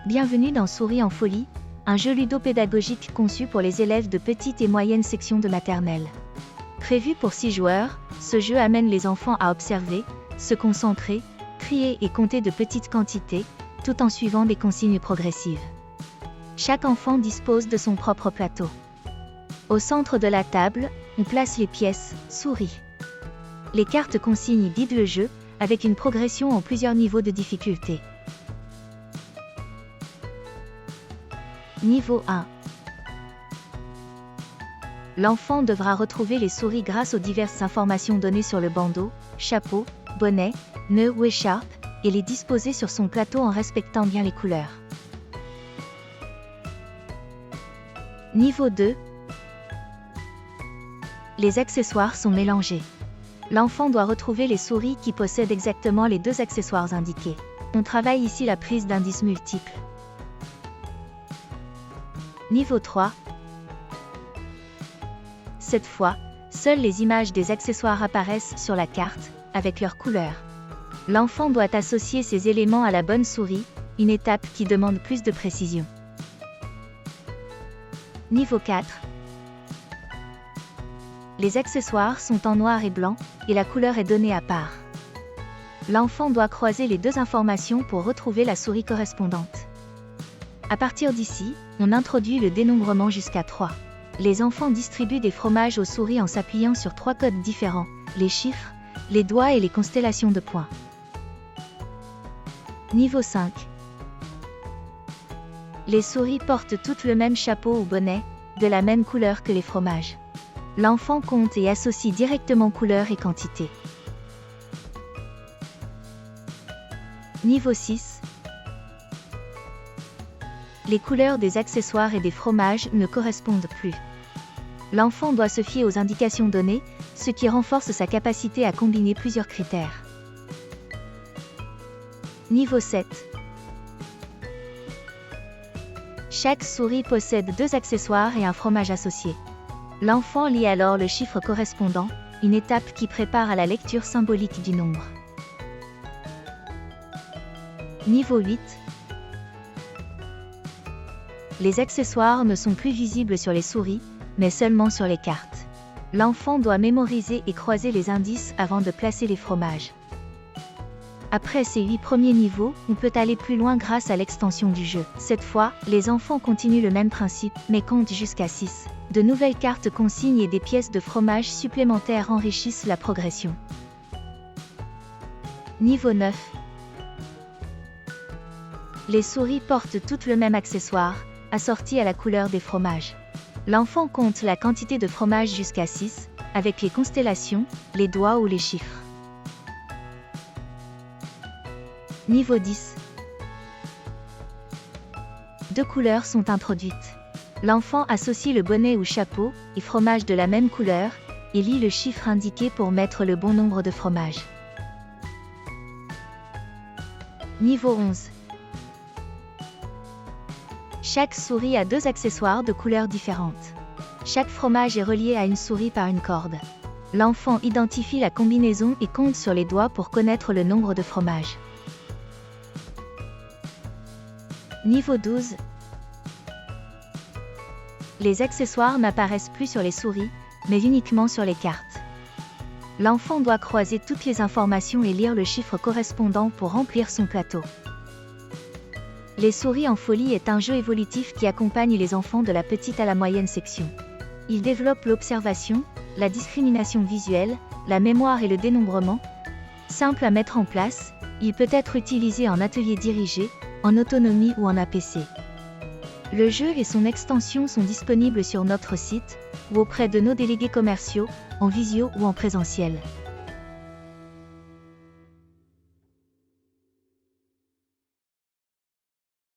Bienvenue dans Souris en folie, un jeu ludopédagogique conçu pour les élèves de petite et moyenne section de maternelle. Prévu pour 6 joueurs, ce jeu amène les enfants à observer, se concentrer, trier et compter de petites quantités, tout en suivant des consignes progressives. Chaque enfant dispose de son propre plateau. Au centre de la table, on place les pièces, souris. Les cartes consignes guident le jeu, avec une progression en plusieurs niveaux de difficulté. Niveau 1. L'enfant devra retrouver les souris grâce aux diverses informations données sur le bandeau, chapeau, bonnet, nœud ou écharpe, et les disposer sur son plateau en respectant bien les couleurs. Niveau 2. Les accessoires sont mélangés. L'enfant doit retrouver les souris qui possèdent exactement les 2 accessoires indiqués. On travaille ici la prise d'indices multiples. Niveau 3. Cette fois, seules les images des accessoires apparaissent sur la carte, avec leurs couleurs. L'enfant doit associer ces éléments à la bonne souris, une étape qui demande plus de précision. Niveau 4. Les accessoires sont en noir et blanc, et la couleur est donnée à part. L'enfant doit croiser les 2 informations pour retrouver la souris correspondante. À partir d'ici, on introduit le dénombrement jusqu'à 3. Les enfants distribuent des fromages aux souris en s'appuyant sur 3 codes différents, les chiffres, les doigts et les constellations de points. Niveau 5. Les souris portent toutes le même chapeau ou bonnet, de la même couleur que les fromages. L'enfant compte et associe directement couleur et quantité. Niveau 6. Les couleurs des accessoires et des fromages ne correspondent plus. L'enfant doit se fier aux indications données, ce qui renforce sa capacité à combiner plusieurs critères. Niveau 7. Chaque souris possède 2 accessoires et un fromage associé. L'enfant lit alors le chiffre correspondant, une étape qui prépare à la lecture symbolique du nombre. Niveau 8. Les accessoires ne sont plus visibles sur les souris, mais seulement sur les cartes. L'enfant doit mémoriser et croiser les indices avant de placer les fromages. Après ces 8 premiers niveaux, on peut aller plus loin grâce à l'extension du jeu. Cette fois, les enfants continuent le même principe, mais comptent jusqu'à 6. De nouvelles cartes consignes et des pièces de fromage supplémentaires enrichissent la progression. Niveau 9. Les souris portent toutes le même accessoire, assorti à la couleur des fromages. L'enfant compte la quantité de fromage jusqu'à 6, avec les constellations, les doigts ou les chiffres. Niveau 10. 2 couleurs sont introduites. L'enfant associe le bonnet ou chapeau, et fromage de la même couleur, et lit le chiffre indiqué pour mettre le bon nombre de fromages. Niveau 11. Chaque souris a 2 accessoires de couleurs différentes. Chaque fromage est relié à une souris par une corde. L'enfant identifie la combinaison et compte sur les doigts pour connaître le nombre de fromages. Niveau 12. Les accessoires n'apparaissent plus sur les souris, mais uniquement sur les cartes. L'enfant doit croiser toutes les informations et lire le chiffre correspondant pour remplir son plateau. Les souris en folie est un jeu évolutif qui accompagne les enfants de la petite à la moyenne section. Il développe l'observation, la discrimination visuelle, la mémoire et le dénombrement. Simple à mettre en place, il peut être utilisé en atelier dirigé, en autonomie ou en APC. Le jeu et son extension sont disponibles sur notre site, ou auprès de nos délégués commerciaux, en visio ou en présentiel.